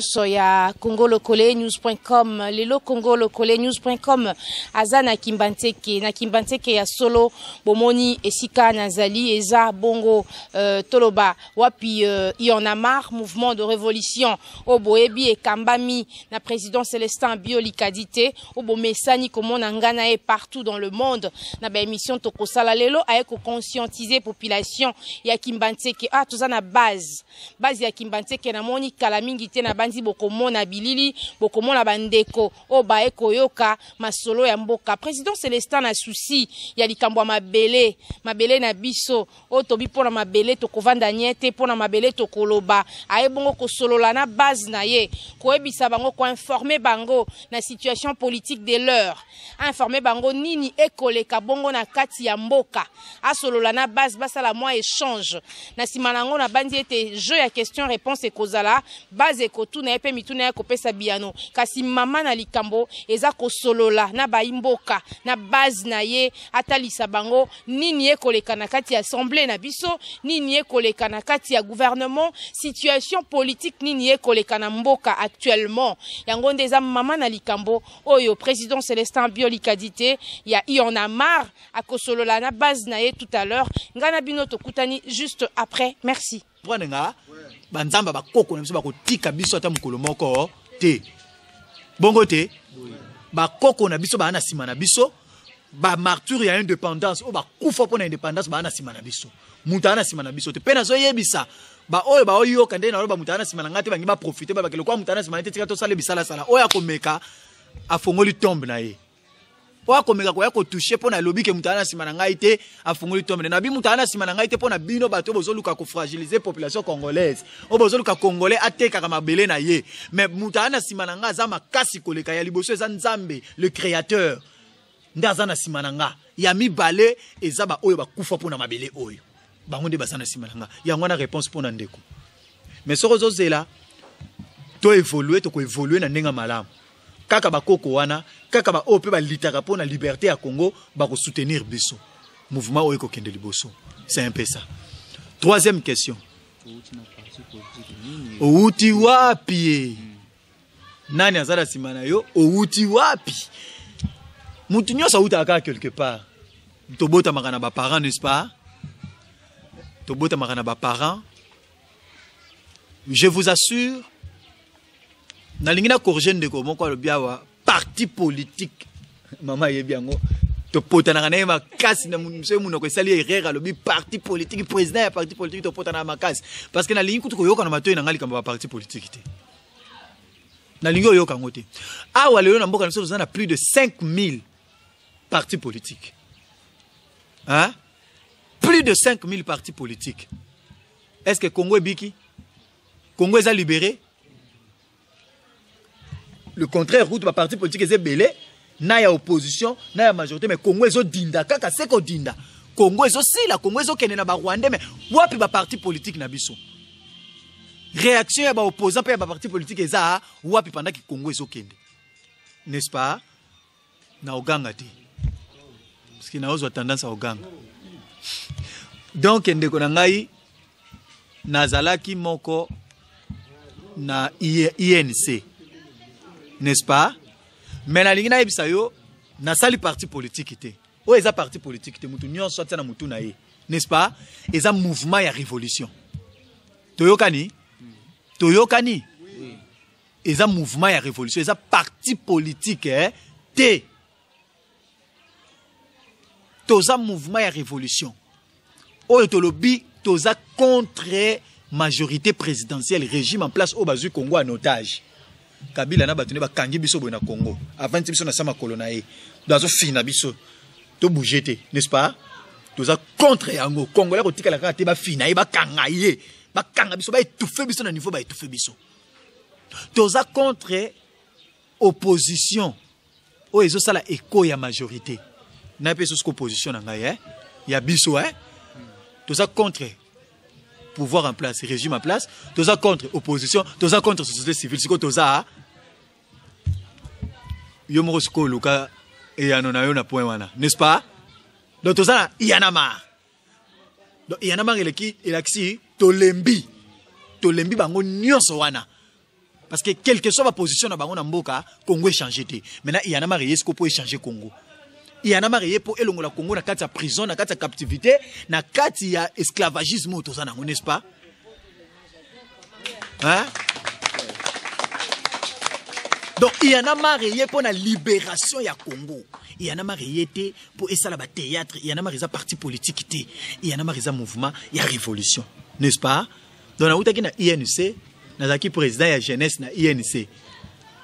Soya congolokolenews.com lelo congolokolenews.com azana kimbanteke na kimbanteke ya solo bomoni esika nazali eza bongo toloba wapi y'en a marre mouvement de révolution oboebi ekambami na président Célestin Biolikadité obomesani komona ngana e partout dans le monde na ba émission tokosala lelo ayeko conscientiser population ya kimbanteke tozana base ya kimbanteke na moni kala mingi te na bandi bokomona bilili bokomona bandeko o bae koyoka masolo ya mboka président Célestin na souci ya likambo mabele na biso o tobi pona mabele tokovanda nyete pona mabele tokoloba aye bongo kosolola na base na ye koebisa bango ko informer bango na situation politique de l'heure informer bango nini ekoleka bongo na kati ya mboka asolola na base basala moi échange na simanango na bandi ete jeu ya question réponse ekozala base ekotuna epe mituna ya kopesa biano kasi mama na likambo eza kosolola na baimboka na base na ye atalisa bango nini ekoleka na kati ya assemblée na biso nini ekoleka na kati ya gouvernement situation politique nini ekoleka na mboka actuellement yango ndeza mama na likambo oyo président Célestin Biolikadité ya y'en a marre akosolola na base na ye tout à l'heure ngana bino tokutani juste après merci nga banzamba bakoko na biso bakotika biso ata mukolo moko te bongo te bakoko na biso bana sima na biso ba martyr ya indépendance o bakufa pona indépendance bana sima na biso mutana sima na biso te pena zo yebisa ba oyo ba oyo kande na ba mutana sima na ngate bangi ba profiter ba bakelo kwa mutana sima te tika to sala bisala sala oya komeka afongoli tombe na ye oya komeka ko ya ko toucher pona lobi ke mutana sima na ngai te afongoli tombe na bi mutana sima na ngai te pona bino bato bozoluka ko fragiliser population congolaise o bozoluka congolais ateka kama mabele na ye mais mutana sima na nga za makasi koleka ya liboso eza nzambe le créateur ndaza na sima na nga ya mibale eza ba oyo bakufa pona mabele oyo bango nde basana sima na nga yango na réponse pona ndeko mais soko zozela to évoluer to ko évoluer na ndenga malamu kaka bakoko wana kaka ba ope ba litaka pona liberté ya Congo ba ko soutenir biso mouvement oyo ko kende liboso c'est un peu ça. Troisième question, outi wapi nani azala sima na yo outi wapi mutu nyosa uta aka quelque part tobota makana ba parents n'est-ce pas tobota makana ba parents je vous assure na lingina corriger ndeko moko alobiawa parti politique mama yebiango to potana kana makasi na mse munoko esali erreur alobi parti politique président ya parti politique to potana makasi parce que na lingi kutu koyoka na matoyi na ngali kamba parti politique te na lingi yoka ngote awa lelo na mboka na biso na plus de 5000 partis politiques hein plus de 5000 partis politiques. Est-ce que Congo est biki Congo est libéré? Le contraire, route ma parti politique est belé, na ya opposition, na ya majorité, mais Congo est dinda, kaka seko dinda. Congo est aussi la Congo est kene na ba Rwanda, mais wapi ba parti politique na biso. Réaction ya ba opposant pe ya ba parti politique eza wapi pendant que Congo est kende. N'est-ce pas? Na oganga ti. Parce qu'il na ozo tendance à oganga. Donc ndeko na ngai nazalaki moko na INC. N'est-ce pas? Mais na lingi na yebisa yo na sali parti politique té. O eza parti politique té mutu nyon sorti na mutu na ye. N'est-ce pas? Eza mouvement ya révolution. Toyokani? Toyokani? Eza mouvement ya révolution, eza parti politique té. Toza mouvement ya révolution. O etolobi toza contre majorité présidentielle régime en place au bazu Congo en otage. Kabila na batune ba kangi biso boy na Congo. Avant biso na sama kolonae. Dozo fina biso. To bougete, n'est-ce pas? Toza contre yango. Congolais ko tika la kaka te ba fina e ba kangaye. Ba kanga biso ba étouffer biso na niveau ba étouffer biso. Toza contre opposition oyo ezosala écho ya majorité na pe sous opposition na ngai ya biso toza contre pouvoir en place régime en place toza contre opposition toza contre société civile siko toza yo moko siko luka eyano na yo na point wana n'est-ce pas donc toza yanamar donc yanamar elaki tolembi bango nyonso wana parce que quelle que soit la position na bango na mboka Congo échanger te maintenant yanamar yesko pour échanger Congo yanamar ye pour elongola Congo na kati ya prison na kati ya captivité na kati ya esclavagisme toza nango n'est-ce pas donc il y en a marre pour la libération ya Congo. Il y en a marre pour essayer la théâtre. Il y en a marre za parti politique té. Il y en a marre za mouvement ya révolution, n'est-ce pas? Donc na uta ki na INC, na zaki président ya jeunesse na INC.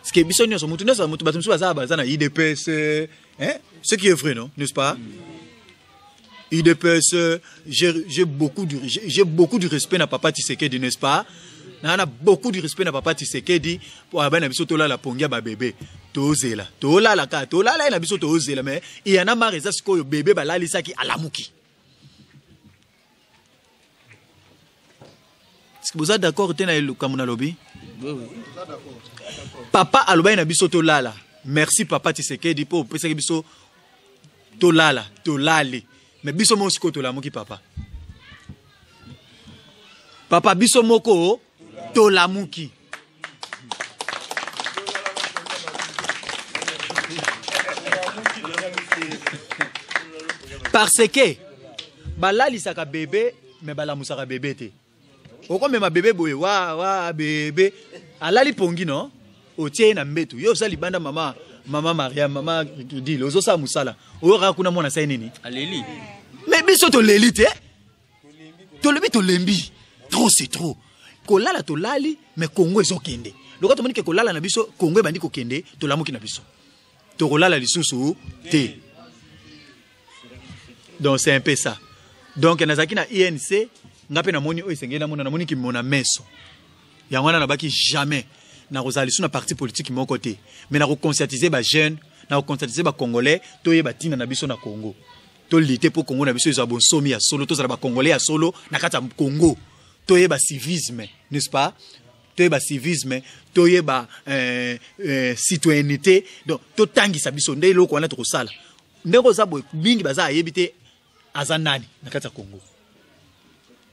Ce qui est biso nyonso mutu batumsu baza na IDPS, ce qui est vrai non, n'est-ce pas? IDPS, j'ai beaucoup du respect na papa Tshisekedi, n'est-ce pas? On a beaucoup de respect na papa Tshisekedi pour abana biso to la pongia ba bébé tozela to la na biso tozela mais il y en a marre ça siko bébé ba la lisaki alamuki. Est-ce que vous êtes d'accord tena le kamuna lobby? Oui. Papa aloba na biso to la merci papa Tshisekedi pour pesa biso to la to lali mais biso mo siko to lamuki papa biso moko Tolamuki. Parce que balali saka bébé mais bala musaka bébé te. Oko mema bébé boye wa bébé alali pongi non otie na mbetu yo sali banda mama Maria mama dit ozo sa musala oyo kuna mona sa nini aleli mais biso to leli te to lebi to lembi trop c'est trop. Kolala to lali mais Congo ezo kende. Loka to moni ke kolala na biso Congo bandi ko kende to lamuki na biso. To kolala lisusu te. Donc c'est un peu ça. Donc nazaki na INC ngape na moni o esengena mona na moni ki mona meso. Ya wana na baki jamais na rozali sous na parti politique mon côté. Mais na ko conscientiser ba jeune, na ko conscientiser ba congolais to ye batina na biso na Congo. To lutter pour Congo na biso ezo bon somi ya solo to za ba congolais ya solo na kata Congo. Toye ba civisme, n'est-ce pas? Toye ba civisme, toye ba citoyenneté. Donc to tangi sabiso nde loko wana to kosala. Ndeko za boy mingi baza ayebite azanani na kati ya Congo.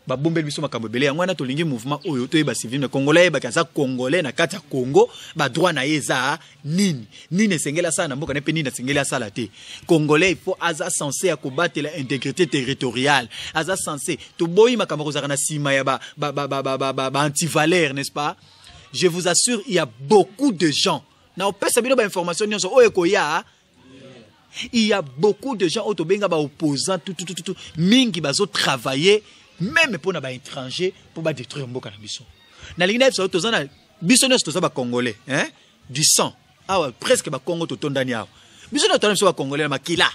Ba bombe biso makambo belé ngwana to lingi mouvement oyo toye ba civisme congolais ba kaza congolais na kati ya Congo ba droit na yeza nini esengela sana mboka ne pe nini esengela sala te. Congolais il faut aza censé à combattre l'intégrité territoriale. Aza censé to boyi makambo kozaka na sima ya ba anti-valeur, n'est-ce pas? Je vous assure il y a beaucoup de gens na opesa bino ba information nyonso oyo koya. Il y a beaucoup de gens autobenga ba opposants tout mingi bazo travailler même pour les étrangers pour détruire mboka na biso. Na lingina biso tozana biso nyonso toza ba congolais, du sang. Presque ba Congo to tondani awa. Biso na tona biso ba congolais makila.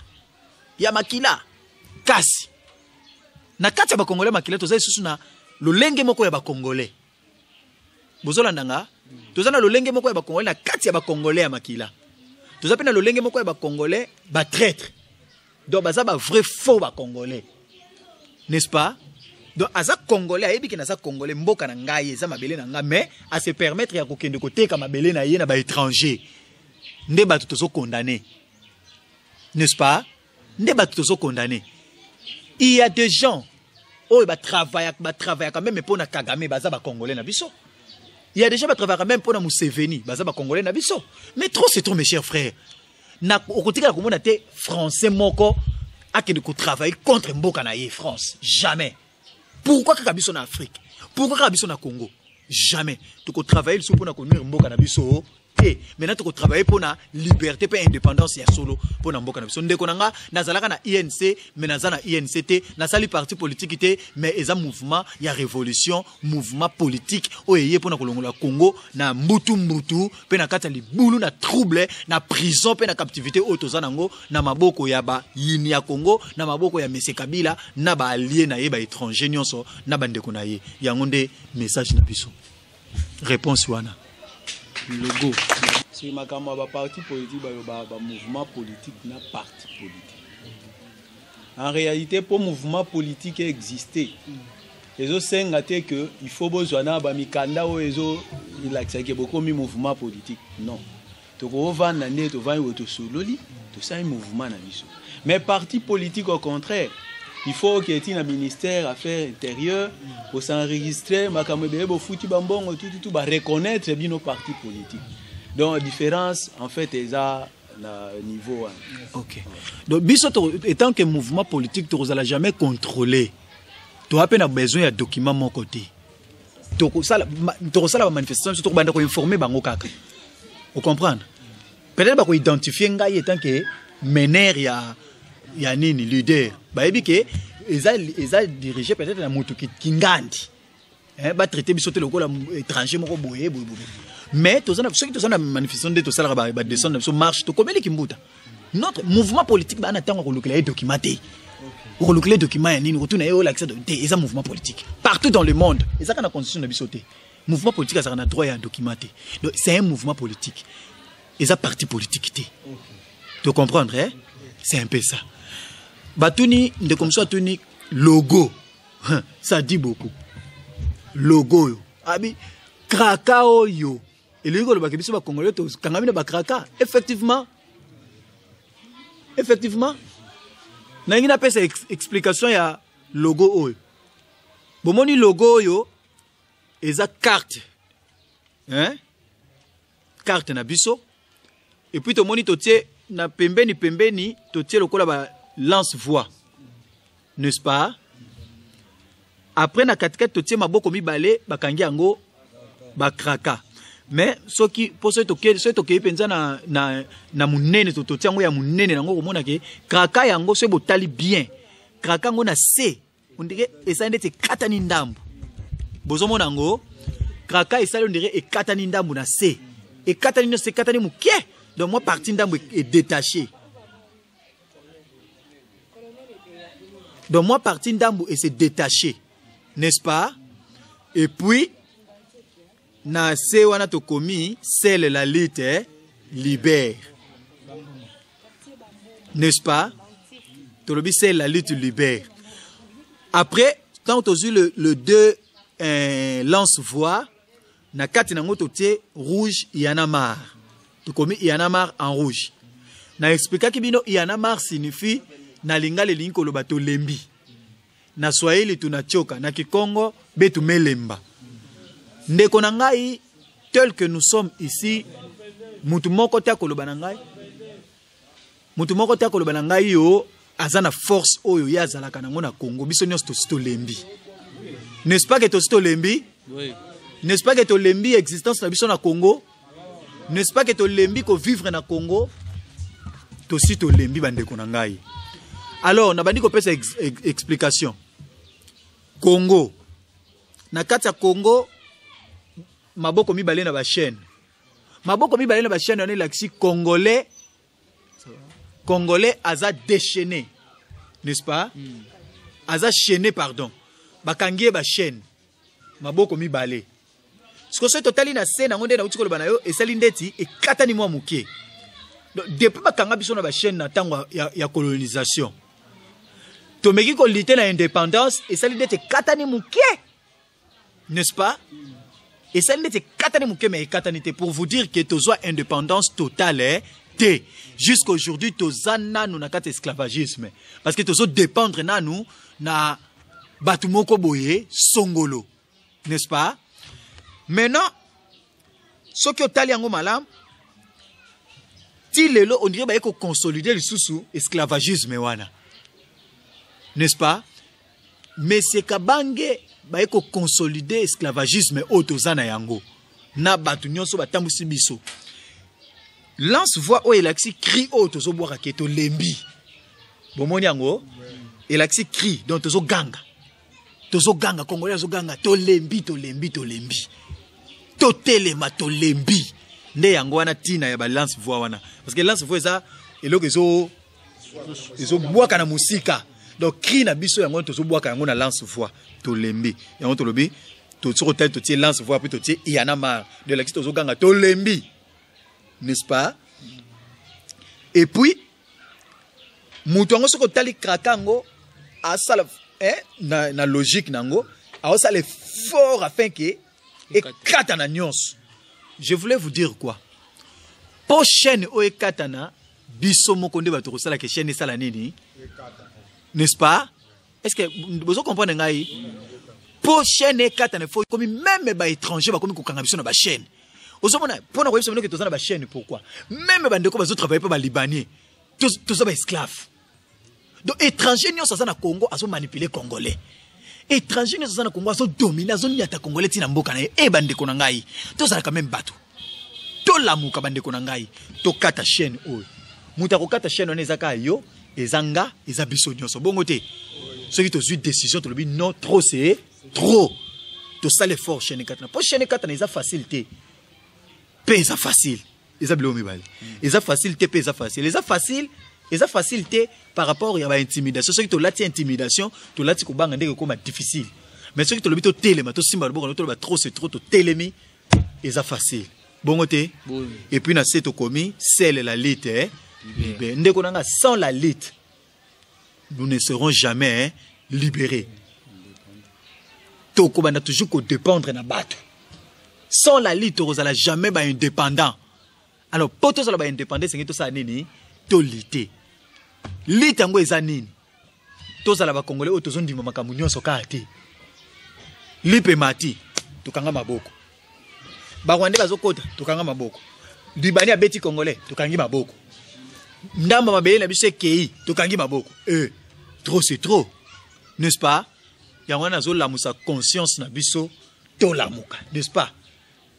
Ya makila. Kasi. Na kati ya ba congolais makila toza isusu na lolenge moko ya ba congolais. Bozola ndanga tozana lolenge moko ya ba congolais na kati ya ba congolais ya makila. Toza pena lolenge moko ya ba congolais ba traître. Donc baza ba vrai faux ba congolais. N'est-ce pas? Donc aza congolais ayebi ki na za congolais mboka na ngai eza mabele na nga mais à se permettre ya kokende koteka mabele na ye na ba étranger nde bato tozo condamné, n'est-ce pas? Nde bato tozo condamné. Il y a des gens oh ba travailler quand même pour na Kagame baza ba congolais na biso. Il y a des gens qui travaillent même pour na Museveni baza ba congolais na biso. Mais trop c'est trop mes chers frères. Na okotika ko mona te français moko akende ko travailler contre mboka na ye France. Jamais. Pourquoi Kabiso en Afrique? Pourquoi Kabiso en Congo? Jamais. Tu peux travailler sur pour conduire mboka na biso. Et maintenant tu peux travailler pour la liberté et indépendance ya solo pour na mboka na biso. Ndeko nanga nazalaka na INC mais nazana INCT na sali parti politique té mais eza mouvement ya révolution, mouvement politique oyeye pour na kolongola Congo na mbutu pe na kata libulu na trouble na prison pe na captivité otozanango na maboko ya ba yini ya Congo na maboko ya Mese Kabila na ba allié na ye ba étranger nyonso na bandeko na ye yango nde message na biso réponse wana. logo. C'est ma camarade parti politique, mouvement politique, n'a parti politique. En réalité, pour mouvement politique exister, les autres c'est que il faut besoin d'un mikanda ou les autres il a beaucoup de mouvement politique. Non. Tu vas vendre, tu vas être solo, tu sais un mouvement na biso. Mais parti politique au contraire, il faut qu'il y ait un ministère affaires intérieures pour s'enregistrer, pour reconnaître bien nos partis politiques. Donc la différence en fait est à niveau. Ok. Donc biso étant que mouvement politique, tu n'as jamais contrôlé. Tu as besoin de documents de mon côté. Tu as la manifestation, tu as informer bango kaka. Vous comprenez? Peut-être que identifier ngai étant que meneur ya nini leader. Ba ebi ke eza dirigé peut-être na mutu ki ngandi. Ba traiter biso te lokola étranger moko boye. Mais ceux qui sont dans manifestation de tout ça ba descendre sur marche to komeli kimbuta. Notre mouvement politique ba na tango ko lokela documenté. Ko lokela document ya nini retourner yo l'accès de eza mouvement politique. Partout dans le monde, eza kana constitution na biso te. Mouvement politique ça na droit ya documenter. Donc c'est un mouvement politique. Eza parti politique te. Tu comprends, hein? C'est un peu ça. Batuni de comme ça tuni logo. Ça dit beaucoup. Logo yo. Abi krakao yo. Et le logo ba kebiso ba congolais to kangami na ba kraka. Effectivement. Nangi na pesa explication ya logo oyo. Bomoni logo yo eza carte. Hein? Carte na biso. Et puis tomoni totie na pembeni totie lokola ba lance-voix. N'est-ce pas? Après na katikati totie maboko mibale bakangi yango ba kraka. Mais soki poso toke penza na munene totie yango ya munene nango komona ke kraka yango se botali bien. Kraka yango na se. On dirait esa ndete katani ndambu. Bozomona yango kraka esa on dirait e katani ndambu na se. E katani no se katani mukie. Donc moi partie ndambu est détachée. Donc moi partie ndambu et c'est détaché. N'est-ce pas? Et puis na se wana to komi celle la lutte libère. N'est-ce pas? Tolobi c'est la lutte libère. Après quand tu as vu le deux lance-voix na kati nango totie rouge yanamar. Tu commis yanamar en rouge. Na expliquer que bino yanamar signifie na linga le linko lo bato lembi. Na Swahili tunachoka, na Kikongo betu melemba. Ndeko na ngai tel que nous sommes ici, mutu moko ta koloba na ngai. Mutu moko ta koloba na ngai yo azana force oyo ya zalaka nango na Congo biso nyos to lembi. N'est-ce pas que to lembi? Oui. N'est-ce pas que to lembi existence na biso na Congo? N'est-ce pas que to lembi ko vivre na Congo? To si to lembi bandeko na ngai. Alors, na bandi ko pesa explication. Congo. Na kati ya Congo maboko mibale na ba chaîne. Maboko mibale na ba chaîne on est l'axi congolais. Congolais aza déchaîné. N'est-ce pas? Aza chaîné pardon. Bakangie ba chaîne. Maboko mibale. Ce que c'est totali na scène na ngonde na uti ko lobana yo esali ndeti e katani mwa mukie. Donc depuis bakanga biso na ba chaîne na tango ya colonisation. Tomeki ko lutter la indépendance esali ndeti katani mukie. N'est-ce pas? Esali ndeti katani mukie mais katani te pour vous dire que tozoa indépendance totale te. Jusqu'aujourd'hui tozana nous na kat esclavagisme parce que tozo dépendre na nous na batu moko boye songolo. N'est-ce pas? Maintenant, ce que tu as dit malam, on dirait qu'il faut consolider le sous esclavagisme. N'est-ce pas? Mais c'est Kabange il faut consolider l'esclavagisme autozana yango. Na batu nyonso batambusi biso. Lance voix o elaxi cri autozo boire keto lembi. Bomoni yango, elaxi cri donc tozo ganga. Tozo ganga congolais zo ganga to lembi. Totelema to lembi nde yango wana tina ya ba lance voix wana parce que lance voix ça eloko ezo bwaka na musika donc cri na biso yango tozo bwaka yango na lance voix to lembi yango to lobi sur hôtel tu lance voir puis tu y en a marre de la question ganga to lembi, n'est-ce pas? Et puis mutongo sur hôtel krakango a ça na logique nango a ça l'effort afin que et katana nyons. Je voulais vous dire quoi? Pour chaîne o e katana biso moko nde bato ko sala que chaîne sala nini, n'est-ce pas? Est-ce que vous comprenez ngai? Pour chaîne et katana faut comme même ba étranger ba comme ko kanga biso na ba chaîne. Ozomona pour na ko biso que tozana ba chaîne pourquoi? Même ba ndeko bazo travailler pas ba libanais. Tous ba esclaves. Donc étranger nyonso za na Congo azo manipuler congolais. Étranger nyonso za na Congo azo dominer azo nyata congolais tina mboka na e ba ndeko na ngai. Tozala quand même bato. To lamuka ba ndeko na ngai. To kata chaîne oyo. Muta ko kata chaîne on ezaka yo ezanga ezabiso nyonso. Bongo te. Ceux qui ont eu décision to le non trop c'est trop. To ça l'effort chaîne katana. Pour chaîne katana eza facilité. Pesa facile. Eza blomi bali. Eza facilité pesa facile. Eza facilité par rapport à l'intimidation. Ceux qui ont lati intimidation, to lati ko banga ndeko comme difficile. Mais ceux qui ont le bito téléma, to simba bo to trop c'est trop to télémi, eza facile. Bon côté. Et puis na seto komi, celle la lite ndeko nanga sans la lite. Nous ne serons jamais libérés. Toko bana toujours ko dépendre na bato. Sans la lite ozala jamais ba indépendant. Alors poto za ba indépendant c'est que tout ça nini to lité. Lite ngo eza nini? To za la ba congolais o tozo ndima makambo nyonso ka ate. Lipe mati to kanga maboko. Ba Rwanda bazokota to kanga maboko. Libani abeti congolais to kangi maboko. Ndamba mabele na biso kei to kangi maboko. Trop c'est trop. N'est-ce pas? Yango na zo la musa conscience na biso to lamuka, n'est-ce pas?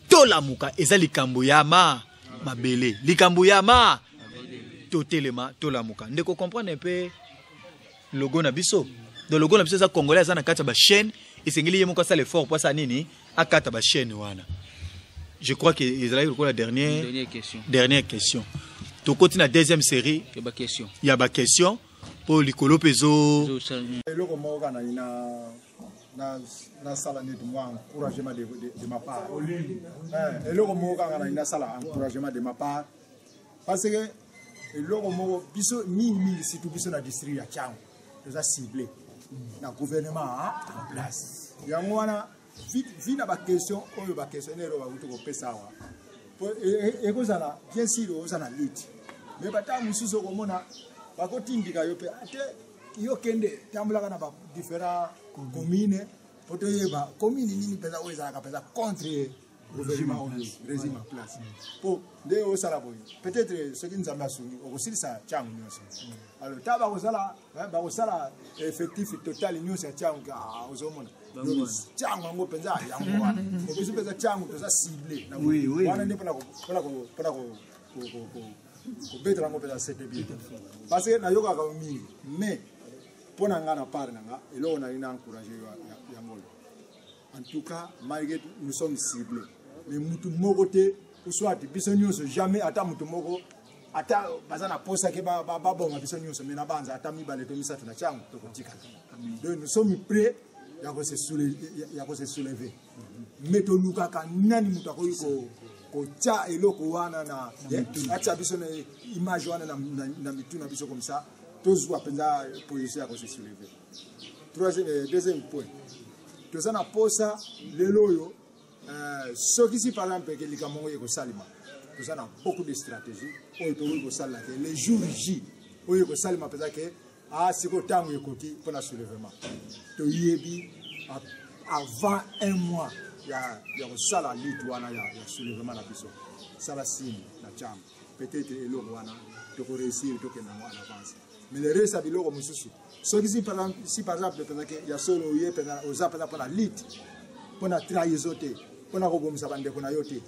To lamuka eza likambo ya mabele. Likambo ya to telema to lamuka. Ndeko comprendre un peu logo na biso. Donc logo na biso za congolais za na kata ba chaîne et sengeli yemo ko ça l'effort pour ça nini akata ba chaîne wana. Je crois que Israël la dernière question. To continue la deuxième série. Il y a ba question pour likolo pezo. Eloko moka na sala ni moi encouragement de ma part. Eloko moka na sala encouragement de ma part parce que eloko moko biso mingi surtout biso na district ya Tchango. Nous a ciblé na gouvernement en place. Yango wana vina ba question oyo ba questionnaire ba kutu ko pesa wa. Et kozala bien sûr ozana lutte. Mais bata mususo ko mona ba ko tindika yo pe ate yo kende tambula na ba différents communes poto yeba commune nini pesa oza ka pesa contre gouvernement régime en place. Pour de osala boy. Peut-être ce qui nous a masuni au ça Tchango nyonso. Alors taba kozala ba kozala effectif total nyonso Tchango ozomona. Tchango ngo penza yango wana. Obiso penza Tchango toza ciblé. Oui. Wana ndi pona ko betre ngo penza c'était bien. Parce que na yoka ka mingi mais pona ngana part nanga eloko na ina encourager ya ngolo. En tout cas, malgré tout, nous sommes ciblés. Mais mutu moko te soit biso nyonso jamais ata mutu moko ata bazana posa ke ba bonga biso nyonso mais na banza ata mibale to misatu na Tchango to kotika. Donc nous sommes prêts ya ko se soulever. Mais to luka ka nani mutu ko tia eloko wana na ata biso na image wana na mitu na biso comme ça tozwa penza position ya ko se soulever. Deuxième point. Tout ça na posa leloyo ce qui si par exemple que les Camerounais ko salima tout ça na beaucoup de stratégies on to ko sala que les jours J on ko salima parce que siko tango yekoti pour la soulèvement to yebi avant un mois ya ko sala lutte wana ya soulèvement na biso sala signe na Tchango peut-être eloko wana to ko réussir to que na en avance mais le reste abiloko mususu ce qui si par exemple parce que ya solo ye pena ozapa pour la lutte pour la trahison pour la kobomisa bandeko na yote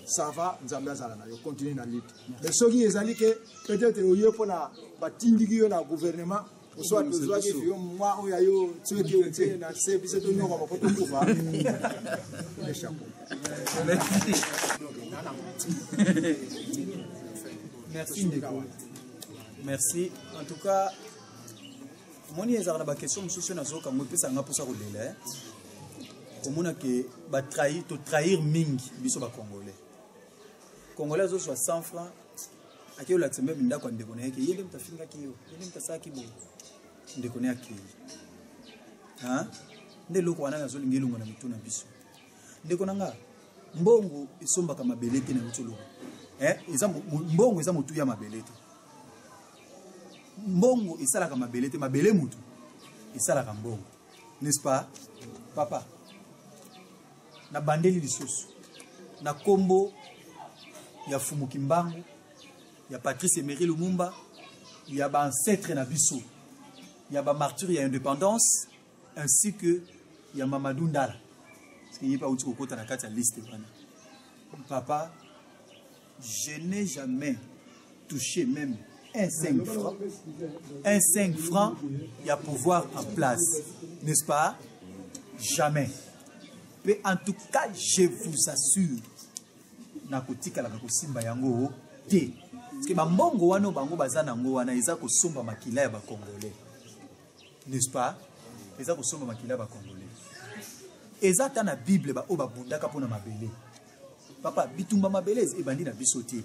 ça va nzambe azala na yo continuer na lutte mais ce qui ezali que peut-être oye pour la batindiki yo na gouvernement soit besoin que yo moi oya yo tueke na service to nyoko ko to kufa le chapeau merci en tout cas moni ezala ba question mususu na zoka mo pesa nga posa ko lela komona ke ba trahir mingi biso ba congolais. Congolais zo 100 francs akio la tsembe minda kwa ndeko na yake yele mtafinga kiyo yele mtasaki bo ndeko na yake ha nde loko wana nazo lingelunga na mituna biso ndeko nanga mbongo isomba kama belete na mutulu mbongo eza mutu ya mabelete mbongo isala kama belete mabele mutu isala kama mbongo n'est-ce pas papa na bandeli lisusu na kombo ya Fumu Kimbangu ya Patrice Emery Lumumba ya ba ancêtre na biso ya ba martyr ya indépendance ainsi que ya Mamadou Ndala parce qu'il y a pas outil kokota na kati ya liste bana papa je n'ai jamais touché même un 5 francs il y a pouvoir en place n'est-ce pas jamais mais en tout cas je vous assure na kotika la kosimba yango te parce que bambongo wana bango bazana ngo wana eza kosomba makila ya ba congolais n'est-ce pas eza kosomba makila ya ba congolais eza ta na bible ba o babundaka pona mabele papa bitumba mabele ebandi na biso te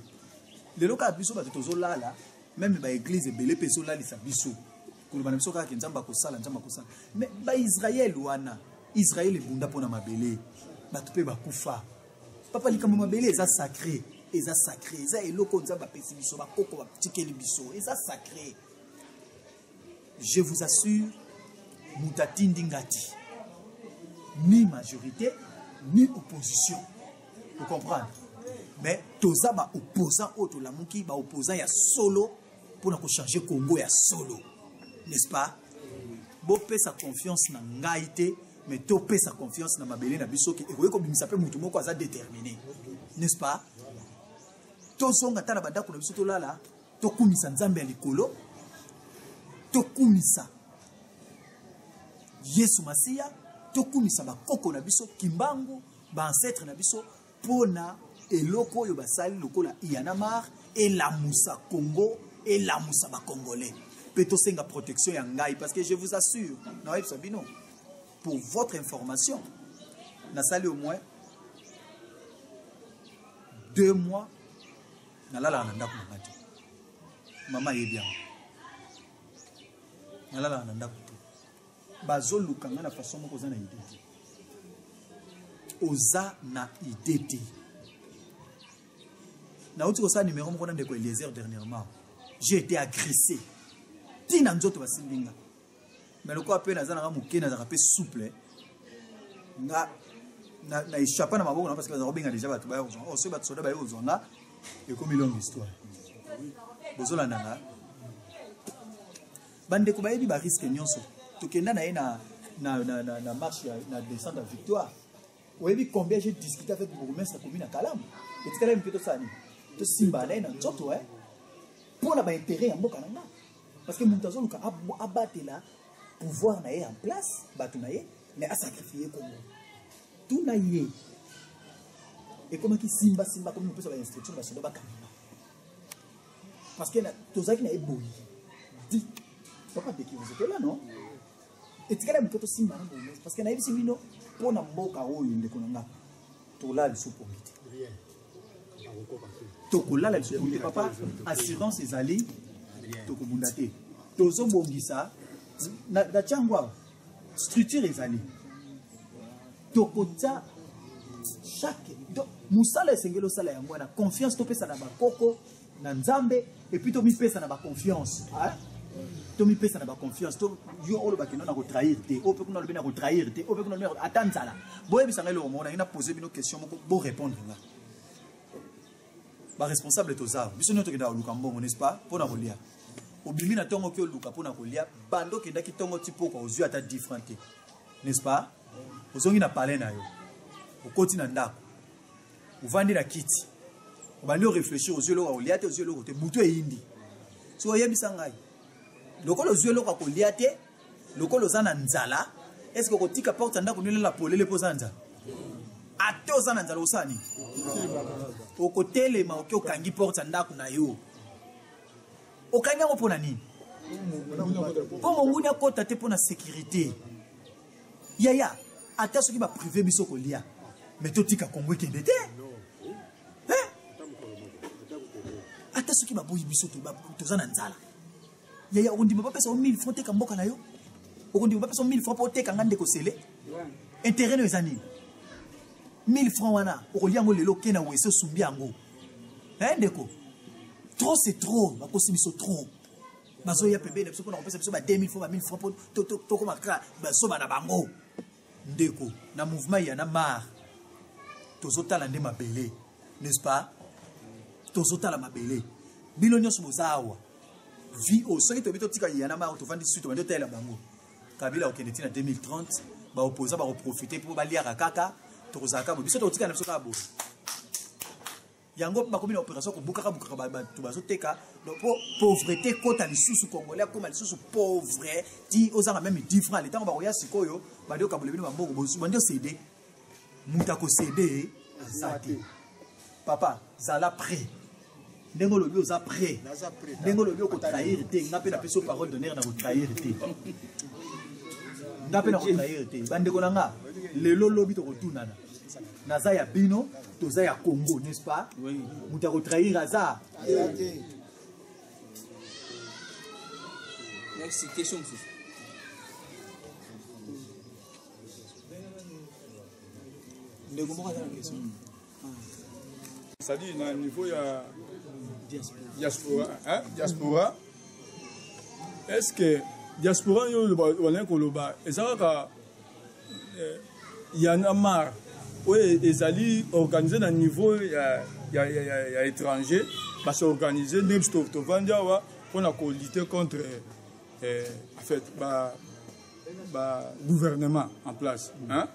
lelo ka biso ba tozolala même ba église ebele peso lalisa biso kuluba na biso ka ke nzamba kosala mais ba Israël wana Israël ebunda pona mabele batupe bakufa papa likambo mabele eza sacré eza eloko nzamba pesi biso bakoko batikeli biso eza sacré je vous assure mutatindi ngati ni majorité ni opposition vous comprenez mais toza ba opposant auto la muki ba opposant ya solo pour ko changer Congo ya solo n'est-ce pas bo pesa confiance na ngaité mais to pesa confiance na mabele na biso ke ekoyeko bimisa pe mutu moko aza déterminé n'est-ce pas to songa tala badako na biso to lala to kumisa nzambe ya likolo to kumisa Yesu Masia to kumisa bakoko na biso Kimbangu ba ancêtre na biso pona eloko yo basali lokola Yanamar et la Moussa Congo et la Moussa ba Congolais peto senga protection ya ngai parce que je vous assure na web sabino pour votre information na sali au moins 2 mois na lala na ndako na ngati mama ye bien na lala na ndako bazo lukanga na façon moko za na idée oza na idée na uti ko sa numéro moko na ndeko Eliezer dernièrement j'ai été agressé tina nzoto basindinga mais le quoi peine azana muke na zaka pe souple na échapper na maboko na parce que za robenga déjà batu ba yo o se batu soda ba yo zonga et comme longue histoire bozola nanga bande ko ba yebi ba risque nyonso to kenda na na marche na descente à victoire oyebi combien j'ai discuté avec le bourgmestre commune à Kalam et tu kala mpeto sani to simba na nzoto pour la ba intérêt ya mboka nanga parce que montazo luka abatela pouvoir na en place batu na ye mais a sacrifier comme tout na ye et comment qui simba comme nous peut la instruction ba soda ba kamina parce que tozaki na eboyi dit papa de qui vous étiez là non et tu même que simba na bonne parce que na yebisi bino pona mboka oyo ndeko nanga to la liso pomite rien to kolala liso pomite papa assurance ezali to kobundate tozo bongisa na changwa structure ezali to kota chaque donc musala sengelo sala yango na confiance to pesa na bakoko na nzambe et puis to mi pesa na ba confiance hein to mi pesa na ba confiance to yo olo ba kino na ko trahir te o pe kuna lo bina ko trahir te o pe kuna lo atanzala boye bisanga lo mona ina poser bino question moko bo répondre nga ba responsable to za biso nyoto kenda luka mbongo n'est-ce pas pona kolia obimi na tongo ke luka pona kolia bando kenda ki tongo tipo ko ozui ata différenté n'est-ce pas ozongi na parler na yo okoti na ndako uvandi na kiti obandi réfléchir aux yeux lo kolia te aux yeux lo te butu e indi so yebisa ngai lokolo zwe lo kolia te lokolo zana nzala est-ce que kotika porte ndako nile la polele po zanza ate ozana nzala osani okotelema oke okangi porte ndako na yo okangi yango mpona nini po monguni akota te mpona sécurité yaya ata soki ba privé biso kolia mais totika Congo kende te ata soki baboyi biso toza na nzala yaya okondima bapesa 1000 francs teka mboka na yo okondima bapesa 1000 francs po teka nga ndeko sele intérêt no eza nini 1000 francs wana okolia yango lelo kena wese osumbi yango ndeko trop c'est trop bakosi biso trop bazoya pembeni biso mpona kopesa biso ba 2000 francs ba 1000 francs po tokoma kaka basoba na bango ndeko na mouvement ya na mar tozotala nde mabele n'est-ce pas tozotala mabele bino nyonso bozawa vi o soki tobi totika ya na mar tovandi suite bandi otala bango Kabila okende tina 2030 ba opposa ba profiter pour baliaka kaka tokozaka biso totika na biso kabo yango bakomi na opération kobuka bato bazoteka donc pauvreté kota lisusu congolais comme lisusu pauvre ti ozanga même 10 francs letango bakoya sikoyo bandi okabole bino bamboko bosu bandi océdé muta ko cédé azate papa zala prêt ndengo lobi oza prêt ndengo lobi ko trahir te ngape na peso parole d'honneur na ko trahir te ngape na ko trahir te bande ko nanga lelo lobi to ko tunana naza ya bino toza ya Congo n'est-ce pas oui muta ko trahir aza next question ndeko moko azana question c'est-à-dire na niveau ya diaspora est-ce que diaspora yo wana koloba ezaka yana mar oui ezali organisé na niveau ya étranger ba se organiser même stop to vandiawa pour lutter contre en fait ba gouvernement en place hein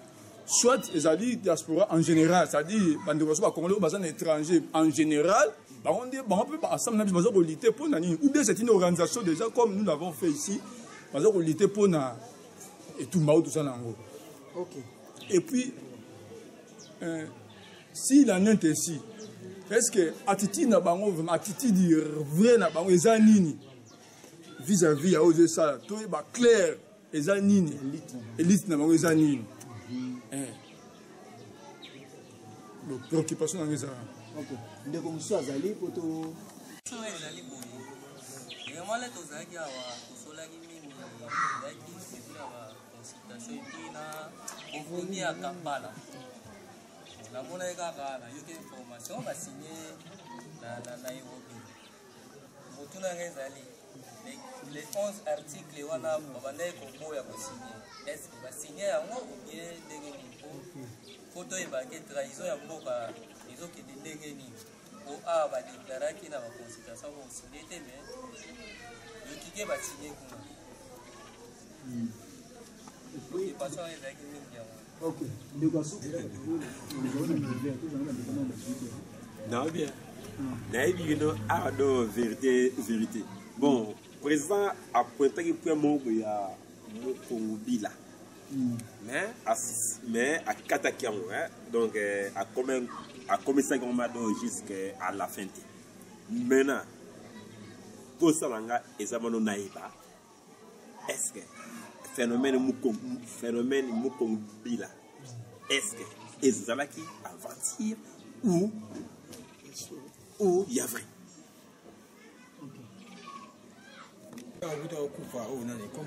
soit ezali diaspora en général c'est-à-dire bande baso ba congolais bazan étranger en général on peut pas ensemble baso ko lutter pour nani ou bien c'est une organisation déjà comme nous l'avons fait ici baso ko lutter pour na et tout ça nango OK et puis si la nente ici est-ce que attitude na bango vraiment attitude vrai na bango eza nini vis-à-vis ya oze ça to ba clair eza nini élite na bango eza nini donc préoccupation na eza OK ndeko musu azali poto so ezali boye vraiment là tozaki awa tosolaki mingi yaki c'est la consultation et na conformité ya Kampala la mona kaka na yoke information ba signé na Nairobi motuna ngezali les 11 articles wana babandai koboya ko signé est-ce que ba signé yango ou bien ndenge ni photo ebake trahison ya mboka ezoki ndenge ni o a ba déclaraki na ba consultation ko signé te mais yokike ba signé kuna oui passion ezaki mingi yango. OK. Non, bien. Non, vérité. Bon, président a pointé que pour moi, il y a mon Bila. Mais à Katakiam, donc à combien 5 mois jusqu'à la fin. Maintenant, tout ça, examen naïba. Est-ce que phénomène Mukongbila, est-ce que Ezalaki aventure ou il y a vrai?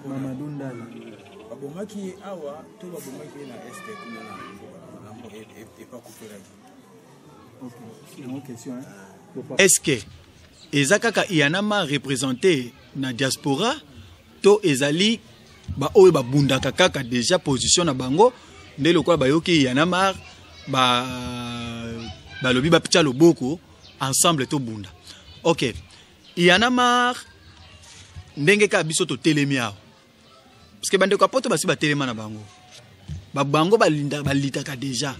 Mamadou Ndala babomaki awa to babomaki na este kuna na et pas couper la vie. OK c'est une question est-ce que ezakaka iyanama représenté na diaspora to ezali ba oyo ba bundaka kaka déjà position na bango nde lokola bayoki yanamar ba lobi ba picha loboko ensemble to bunda. OK yanamar ndenge ka biso to telemi awo parce que bande ko poto basi ba telema na bango ba bango balinda balitaka déjà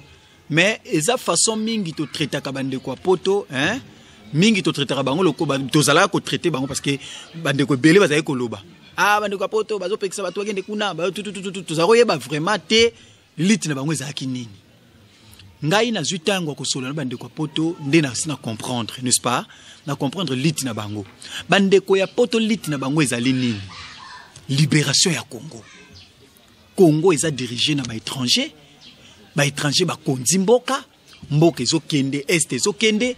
mais eza façon mingi to traiter ka bande ko poto hein mingi to traiter bango loko to zala ko traiter bango parce que bande ko belé bazali ko loba bande ko poto bazo pekisa bato bagende kuna ba tout za koyeba vraiment te lit na bango ezaki nini ngai na zutango ko solo na bande ko poto nde na sina comprendre n'est-ce pas na comprendre lit na bango bande ko ya poto lit na bango ezali nini libération ya Congo eza dirigé na ba étranger ba étranger ba konzi mboka mboka ezokende est ezokende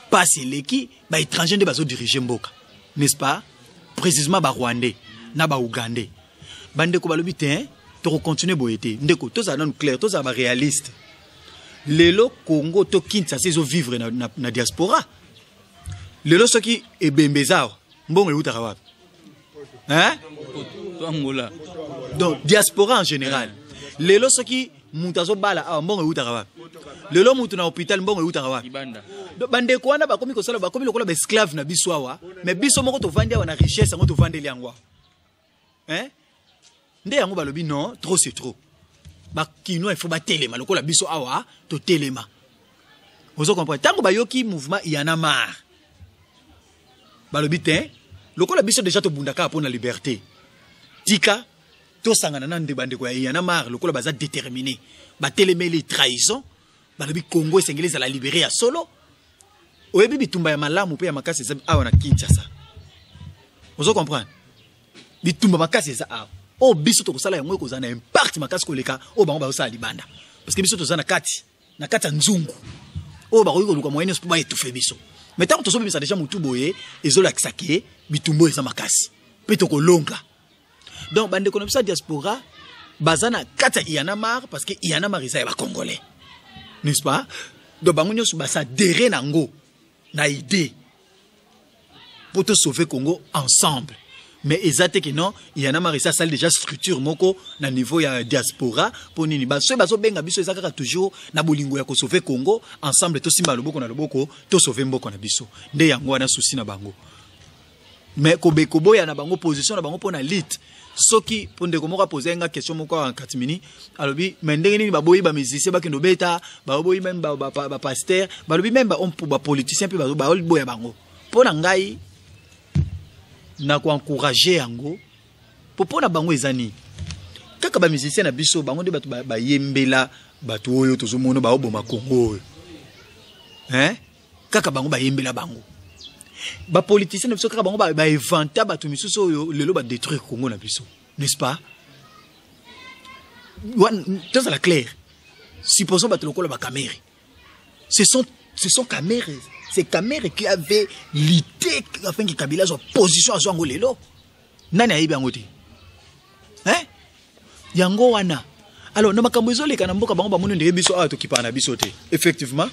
passe leki ba étranger nde bazo diriger mboka, n'est-ce pas? Précisément ba rwandais na ba ougandais bande ko balobi te to continuer boyete ndeko to za non clair to za ba réaliste. Lelo Congo to Kinshasa ezo vivre na diaspora. Lelo soki ebembezao mbongo eutaka wapi? Hein? Donc diaspora en général. Lelo soki mutazo bala a mbongo eutaka wapi? Lelo mutu na hôpital mbongo eutaka wapi? Bande ko wana bakomi ko sala bakomi lokola ba esclave na biso awa, mais biso moko to vandi awa na richesse ngo to vandeli yango. Hein? Nde yango balobi non, trop c'est trop. Ba kino il faut ba telema lokola biso awa to telema. Vous comprenez? Tango ba yoki mouvement y en a marre. Balobi te lokola biso déjà to bundaka pour la liberté. Tika to sangana na ndebande ko y en a marre lokola baza déterminé. Ba telema les trahisons. Balobi Congo esengeli za la libérer ya solo. Oyebi bitumba ya malamu pe ya makasi za awa na Kinshasa. Vous comprenez? Bitumba makasi za awa. O biso to kosala yango ekozana impact makasi koleka o bango ba osala libanda parce que biso to zana kati na kati nzungu o ba koyiko luka moyenne pour ba étouffer biso mais tant to so bimisa déjà mutu boye ezola kisake bitumbo eza makasi pe to kolonga donc bande ko na bisa diaspora bazana kati ya na mar parce que ya na mar isa ya ba congolais, n'est-ce pas? Donc bango nyoso ba sa déré nango na idée pour te sauver Congo ensemble. Mais exactement que non, il y en a marre ça déjà structure moko na niveau ya diaspora pour nini ba so bazo benga biso ezaka toujours na bolingo ya ko sauver Congo ensemble to simba loboko na loboko to sauver mboko na biso nde yango na souci na bango. Mais ko bekobo ya na bango position na bango pona lit soki ponde ko moko poser nga question moko en 4 minutes alobi mais ndenge nini ba boyi ba musicien ba kendo beta ba boyi même ba pasteur ba lobi même ba on pour ba politicien pe ba boya bango pona ngai na ko encourager yango popo na bango ezani kaka ba musicien na biso bango nde batu ba yembela batu oyo tozomono ba oboma Congo hein kaka bango ba yembela bango ba politicien na biso kaka bango ba inventa batu misusu oyo lelo ba détruire Congo na biso, n'est-ce pas? Dans la claire supposons batu lokola ba Camere ce sont Camere. C'est Camere qui avait l'idée afin que Kabila soit position à Zwango lelo. Nani aibi angote? Hein? Yango wana. Alors, na makambo ezoleka na mboka bango bamono ndenge biso awa to kipana biso te. Effectivement,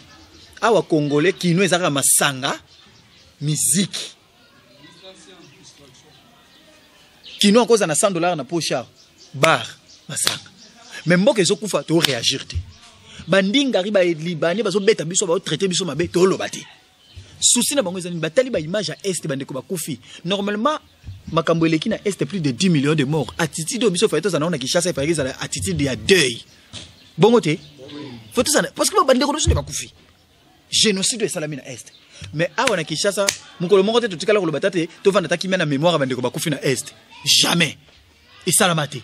awa Congolais qui nous ezaka masanga musique. Qui nous cause na $100 na pocha bar masanga. Mais mboka ezokufa to réagir te. Bandinga riba Libani bazo beta biso ba traiter biso mabe to lobate. Souci na bango ezani batali ba image à est bandeko ba kufi. Normalement makambo eleki na est plus de 10 millions de morts. Attitude biso faito za na Kinshasa fa za attitude ya deuil. Bongo te. Faito za parce que bandeko no ba kufi. Génocide et salami na est. Mais awa na Kinshasa mukolo moko te totikala ko lobata te to vanda taki na mémoire bandeko ba kufi na est. Jamais. Et salamate.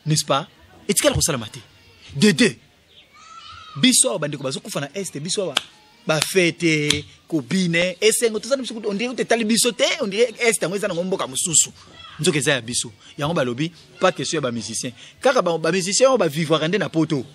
N'est-ce pas? Et tikala ko salamate. De deux. Biso bandeko bazo kufa na est biso ba fete kobine esengo to sana biso on dirait te tali biso te on dirait est ngo ezana ngomboka mususu nzoke za ya biso yango balobi pas question ya ba musicien kaka ba musicien ba vivre rende na poto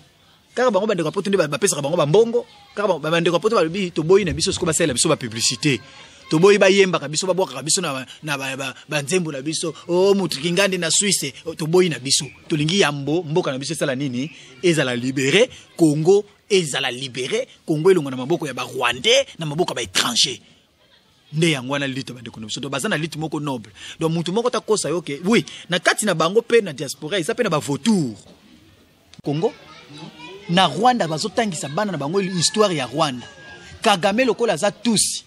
kaka bango bandeko poto nde ba pesa bango ba mbongo kaka ba bandeko poto balobi to boyi na biso siko ba sala biso ba publicité to boyi ba yemba ka biso ba boka ka biso na ba nzembo na biso o mutu kingande na Suisse to boyi na biso to lingi yambo mboka na biso sala nini ezala libérer Congo ezala libéré Congo elonga na maboko ya ba Rwandais na maboko ba étranger nde yango na lutte bandeko na biso to bazana lutte moko noble donc mutu moko ta kosa yoke oui na kati na bango pe na diaspora isa pe na ba vautour Congo na Rwanda bazotangisa bana na bango histoire ya Rwanda Kagame lokola za tous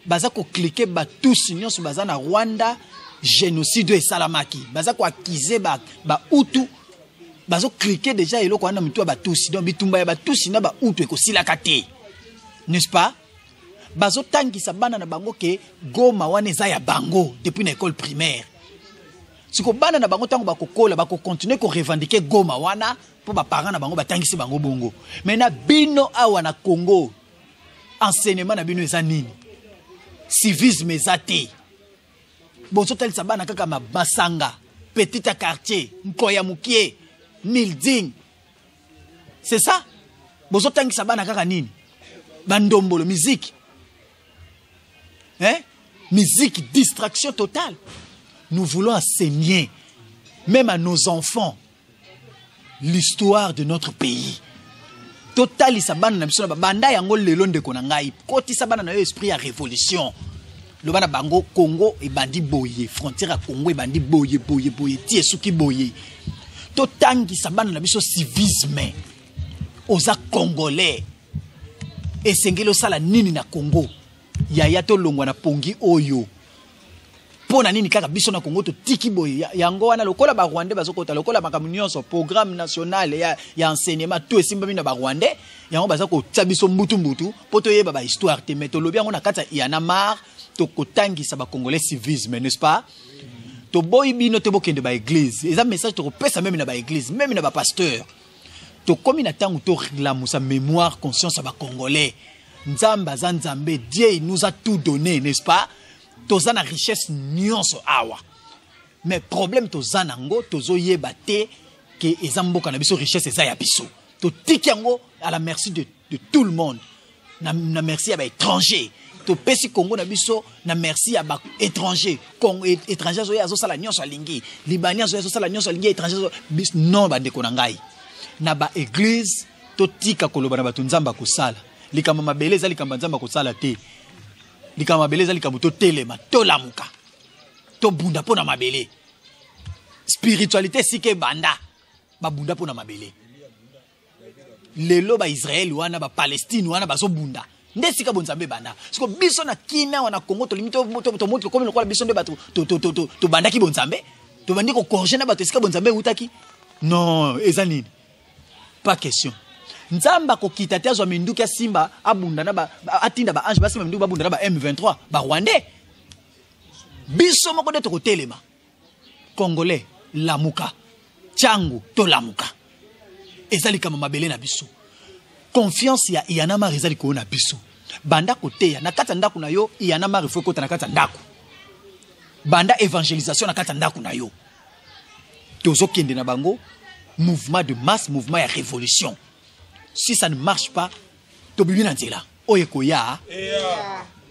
baza ko cliquer ba tous nyonso baza na Rwanda génocide et salamaki baza ko accuser ba Hutu bazo cliquer déjà eloko wana mutu ba tous donc bitumba ya ba tous na ba Hutu ekosila kate, n'est-ce pas? Bazo tangisa bana na bango ke Goma wana eza ya bango depuis na école primaire. Siko bana na bango tango bakokola bako continuer ko revendiquer Goma wana pour ba parents na bango batangisi bango bongo. Mais na bino awa na Congo enseignement na bino eza nini? Civisme eza te. Bonso tel sabana kaka mabasanga, petit quartier, Nkoya Mukie, Milding. C'est ça? bozotangisa bana kaka nini bandombolo musique hein musique distraction totale. Nous voulons enseigner même à nos enfants l'histoire de notre pays. Total isabana na biso na banda yango lelo ndeko na ngai koti sabana na yo esprit ya révolution. Le bana bango Congo et bandi boye frontière à Congo et bandi boye tie suki boye. Totangi sabana na biso civisme oza congolais et sengelo sala nini na Congo yaya to longwa na pongi oyo pona nini kaka biso na Congo to tiki boye yango wana lokola ba Rwandais bazokota lokola makamunionso programme national ya enseignement tout esimba bina ba Rwandais yango bazako tsabiso mbutu poto yeba ba histoire te metolobi yango na kata yana mar to kotangisa ba Congolais civisme n'est-ce pas to boy bino te bokende ba église eza message to kopesa même na ba église même na ba pasteur to komi na tangu to lamusa mémoire conscience à ba Congolais nzamba za nzambe Dieu nous a tout donné n'est-ce pas toza na richesse nyonso awa mais problème toza nango tozo yeba te que ezamboka na biso richesse eza ya biso to tiki yango à la merci de tout le monde na merci ya ba étranger to pesi Congo na biso na merci ya ba étranger Congo étranger zo ya zo sala nyonso alingi Libanais zo ya zo sala nyonso alingi étranger bis non ba ndeko na ngai na ba église to tika koloba na batu nzamba kosala likama mabele za likamba nzamba kosala te likama mabele za likamba to telema to lamuka to bunda pona mabele spiritualité sike banda ba bunda pona mabele lelo ba Israël wana ba Palestine wana bazo bunda nde sika bonzambe banda siko biso na kina wana Congo to limite to moto comme le quoi biso nde bato to banda ki bonzambe to bandi ko corriger na bato sika bonzambe utaki non ezanini pas question nzamba ko kitate azwa minduki simba abunda na ba atinda ba ange basimba minduki babunda na ba M23 ba Rwandais biso moko de to kotelema Congolais lamuka changu to lamuka ezali kama mabele na biso confiance ya yana mari ezali ko na biso banda koteya na kata ndaku na yo yana mari fo kota na kata ndaku banda évangélisation na kata ndaku na yo tozo kende na bango mouvement de masse mouvement ya révolution. Si ça ne marche pas, to bibi na nzela oyekoya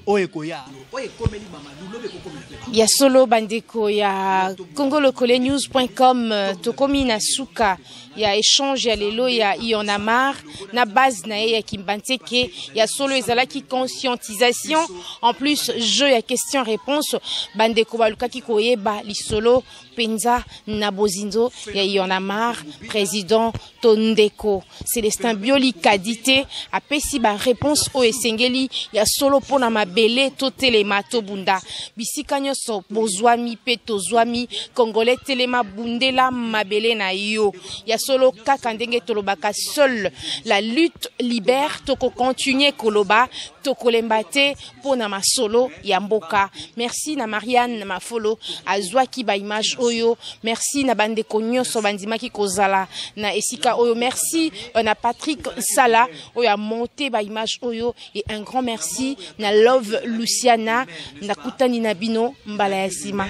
oyekoya oyekomeli mamadou lobe kokomela ya solo bandeko ya congolocolenews.com to komi na suka ya échange ya lelo ya ionamar na base na ya kimbanteke ya solo ezalaki conscientisation en plus jeu ya question réponse bandeko balukaki koyeba lisolo penza na bozinzo ya ionamar président tondeko Célestin Bioli kadité apesi ba réponse o esengeli ya solo pona mabele to telema to bunda bisika nyonso bozwami pe tozwami congolais telema bundela mabele na yo ya solo kaka ndenge tolobaka seul la lutte libère toko continuer koloba tokolemba te pona masolo ya mboka. Merci na Marianne Mafolo azwaki ba image oyo, merci na bandeko nyonso bandimaki kozala na esika oyo, merci na Patrick Sala oyo a monté ba image oyo, et un grand merci na Love Luciana na kutani na bino mbala ya sima.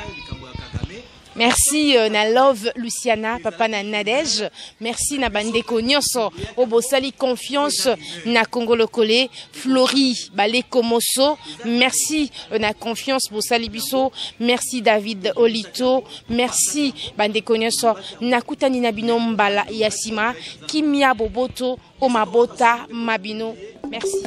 Merci na Love Luciana papa na Nadège, merci na bandeko nyonso obosali confiance na Congolo Kole Flori Baleko Mosso, merci na confiance bosali biso, merci David Olito, merci bandeko nyonso na kutani na bino mbala ya sima, Kimia Boboto o mabota mabino, merci.